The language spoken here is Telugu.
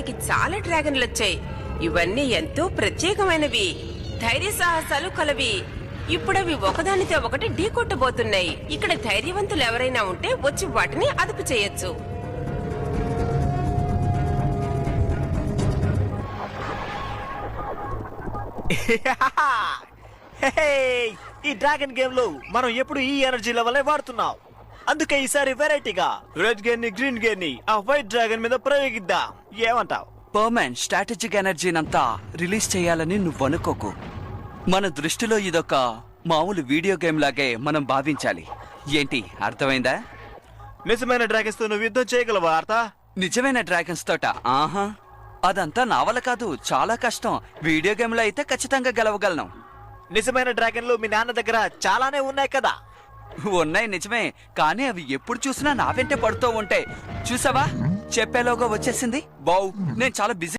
మనకి చాలా డ్రాగన్లు వచ్చాయి. ఇవన్నీ ఎంతో ప్రత్యేకమైనవి, ధైర్య సాహసాలు కలవి. ఇప్పుడవి ఒకదానితో ఒకటి ఢీకొట్టబోతున్నాయి. ఇక్కడ ధైర్యవంతులు ఎవరైనా ఉంటే వచ్చి వాటిని అదుపు చేయొచ్చు. ఈ డ్రాగన్ గేమ్ లో మనం ఎప్పుడు ఈ ఎనర్జీ లెవెల్ వాడుతున్నాం. అందుకే ఈసారి వెరైటీగా రెడ్ గేర్ ని గ్రీన్ గేర్ ని ఆ వైట్ డ్రాగన్ మీద ప్రయోగిద్దాం. ఏమంటావ్? పర్మనెంట్ స్ట్రాటజిక్ ఎనర్జీనంతా రిలీజ్ చేయాలని నువ్వు అనుకోకు. మన దృష్టిలో ఇదొక మామూలు వీడియో గేమ్ లాగే మనం భావించాలి. ఏంటి అర్థమైందా? నిజమైన డ్రాగన్స్ తో నువ్వు యుద్ధం చేయగలవా ఆర్తా? నిజమైన డ్రాగన్స్ తోట? ఆహా, అదంతా నా వల్ల కాదు, చాలా కష్టం. వీడియో గేమ్ లో అయితే ఖచ్చితంగా గెలవగలను. నిజమైన డ్రాగన్లు మీ నాన్న దగ్గర చాలానే ఉన్నాయి కదా? ఉన్నాయి నిజమే, కానీ అవి ఎప్పుడు చూసినా నా వెంటే పడుతూ ఉంటాయి. చూసావా, చెప్పేలోగా వచ్చేసింది. బావ్, నేను చాలా బిజీ.